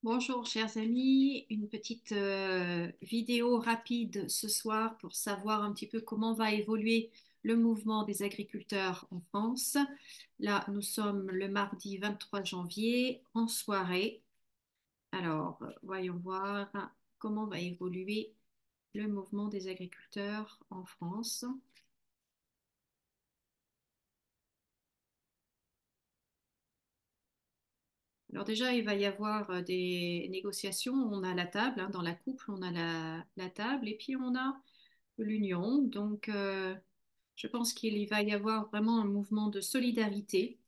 Bonjour chers amis, une petite vidéo rapide ce soir pour savoir un petit peu comment va évoluer le mouvement des agriculteurs en France. Là, nous sommes le mardi 23 janvier en soirée. Alors, voyons voir comment va évoluer le mouvement des agriculteurs en France. Alors déjà, il va y avoir des négociations. On a la table, hein, dans la couple, on a la table et puis on a l'union. Donc, je pense qu'il va y avoir vraiment un mouvement de solidarité.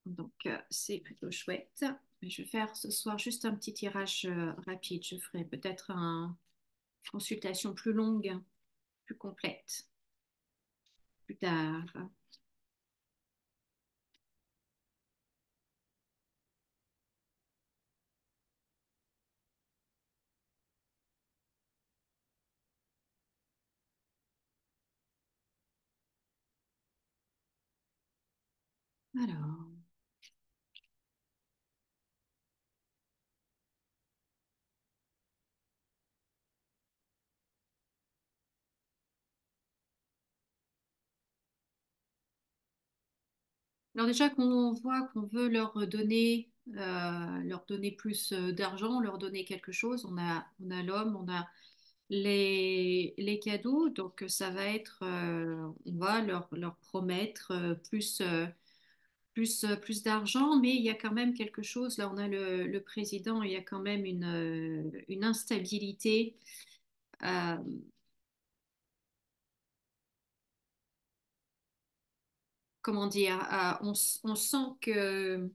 Donc, c'est plutôt chouette. Mais je vais faire ce soir juste un petit tirage rapide. Je ferai peut-être une consultation plus longue, plus complète, plus tard. Alors, alors déjà qu'on voit qu'on veut leur donner plus d'argent, leur donner quelque chose. On a l'homme, on a les cadeaux. Donc, ça va être, on va leur promettre plus d'argent, mais il y a quand même quelque chose. Là, on a le président, il y a quand même une instabilité. euh, Comment dire, on sent que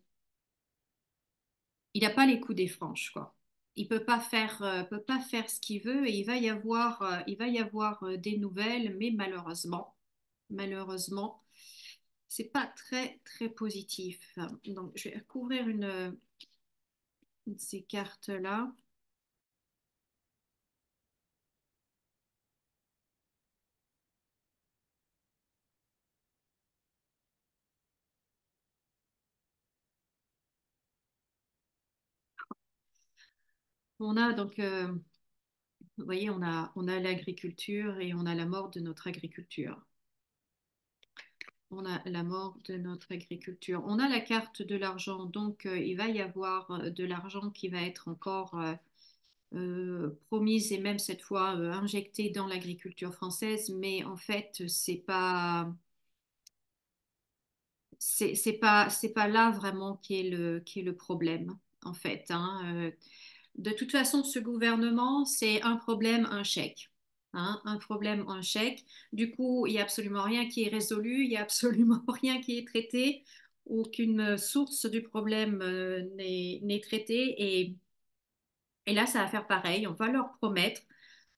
il n'a pas les coups des franches, quoi. Il peut pas faire ce qu'il veut et il va y avoir des nouvelles, mais malheureusement, c'est pas très très positif. Donc, je vais couvrir une de ces cartes-là. On a donc, vous voyez, on a l'agriculture et on a la mort de notre agriculture. On a la mort de notre agriculture. On a la carte de l'argent, donc il va y avoir de l'argent qui va être encore promise et même cette fois injectée dans l'agriculture française, mais en fait, c'est pas là vraiment qui est le problème, en fait, hein. De toute façon, ce gouvernement, c'est un problème, un chèque. Hein, un problème, un chèque. Du coup, il n'y a absolument rien qui est résolu, il n'y a absolument rien qui est traité, aucune source du problème n'est traitée. Et là, ça va faire pareil. On va leur promettre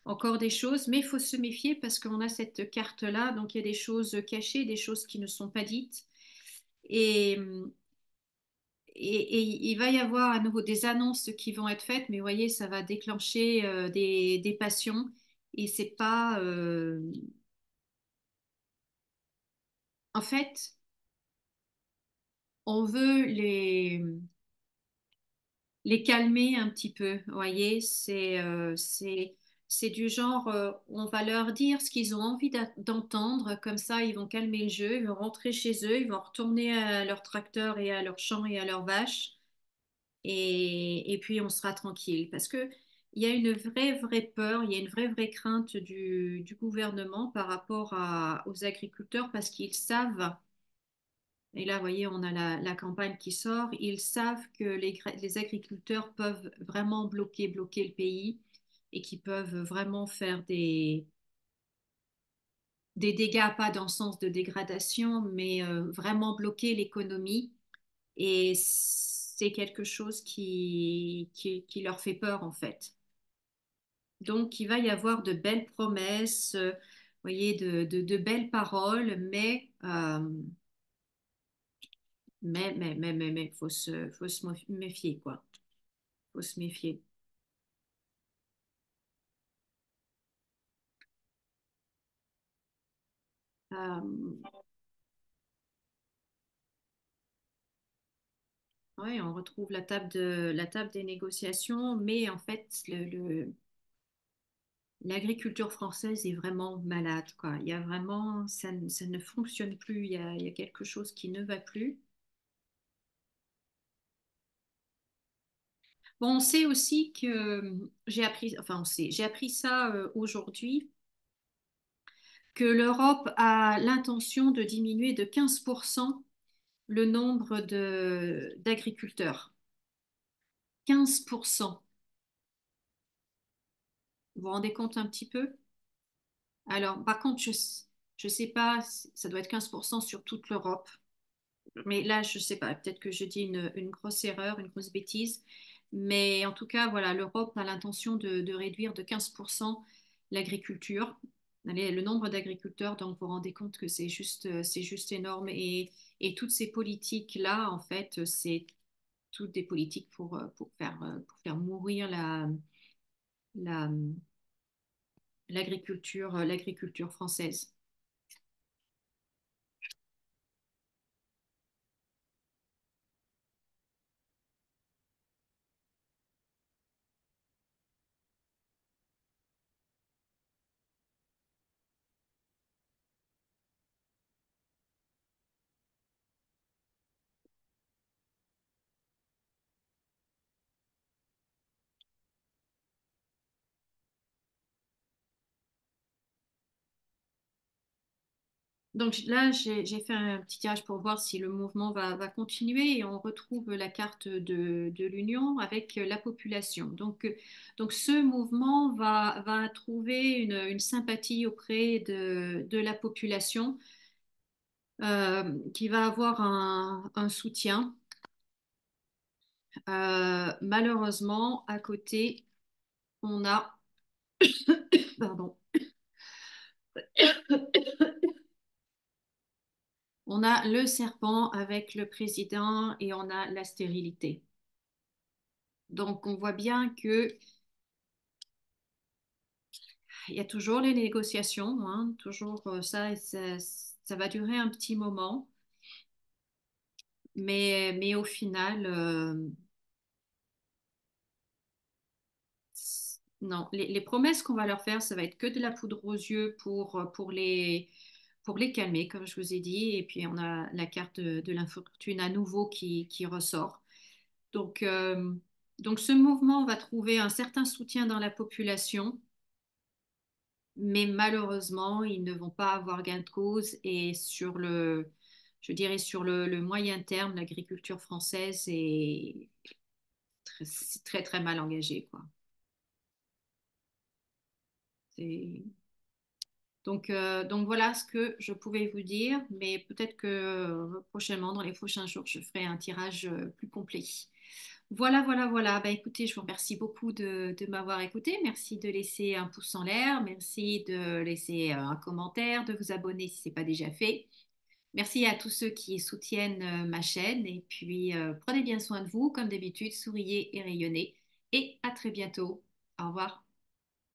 encore des choses, mais il faut se méfier parce qu'on a cette carte-là, donc il y a des choses cachées, des choses qui ne sont pas dites. Et, et il va y avoir à nouveau des annonces qui vont être faites, mais vous voyez, ça va déclencher des passions. Et c'est pas. En fait, on veut les calmer un petit peu. Vous voyez, c'est du genre, on va leur dire ce qu'ils ont envie d'entendre, comme ça ils vont calmer le jeu, ils vont rentrer chez eux, ils vont retourner à leur tracteur et à leur champ et à leurs vaches, et puis on sera tranquille. Parce que il y a une vraie peur, il y a une vraie crainte du gouvernement par rapport aux agriculteurs parce qu'ils savent. Et là, vous voyez, on a la campagne qui sort. Ils savent que les agriculteurs peuvent vraiment bloquer le pays et qu'ils peuvent vraiment faire des dégâts, pas dans le sens de dégradation, mais vraiment bloquer l'économie. Et c'est quelque chose qui leur fait peur, en fait. Donc, il va y avoir de belles promesses, vous voyez, de belles paroles, mais faut se méfier, quoi. Faut se méfier. Euh, Ouais, on retrouve la table des négociations, mais en fait, l'agriculture française est vraiment malade, quoi. Il y a vraiment, ça ne fonctionne plus. Il y a quelque chose qui ne va plus. Bon, on sait aussi que j'ai appris, enfin, j'ai appris ça aujourd'hui, que l'Europe a l'intention de diminuer de 15% le nombre d'agriculteurs. 15%. Vous vous rendez compte un petit peu? Alors, par contre, je sais pas, ça doit être 15% sur toute l'Europe. Mais là, je sais pas, peut-être que je dis une grosse erreur, une grosse bêtise. Mais en tout cas, voilà, l'Europe a l'intention de réduire de 15% l'agriculture, le nombre d'agriculteurs. Donc, vous vous rendez compte que c'est juste énorme. Et toutes ces politiques-là, en fait, c'est toutes des politiques pour faire mourir la, l'agriculture française. Donc là, j'ai fait un petit tirage pour voir si le mouvement va continuer et on retrouve la carte de l'Union avec la population. Donc ce mouvement va trouver une sympathie auprès de la population qui va avoir un soutien. Malheureusement, à côté, on a, pardon, on a le serpent avec le président et on a la stérilité. Donc, on voit bien que il y a toujours les négociations, hein, toujours ça va durer un petit moment, mais au final, non, les promesses qu'on va leur faire, ça va être que de la poudre aux yeux pour les calmer, comme je vous ai dit, et puis on a la carte de l'infortune à nouveau qui ressort. Donc, euh, donc ce mouvement va trouver un certain soutien dans la population, mais malheureusement, ils ne vont pas avoir gain de cause et je dirais sur le moyen terme, l'agriculture française est c'est très très mal engagée, quoi. C'est- donc voilà ce que je pouvais vous dire, mais peut-être que prochainement, dans les prochains jours, je ferai un tirage plus complet. Voilà. Bah, écoutez, je vous remercie beaucoup de m'avoir écouté. Merci de laisser un pouce en l'air. Merci de laisser un commentaire, de vous abonner si ce n'est pas déjà fait. Merci à tous ceux qui soutiennent ma chaîne. Et puis, prenez bien soin de vous, comme d'habitude, souriez et rayonnez. Et à très bientôt. Au revoir.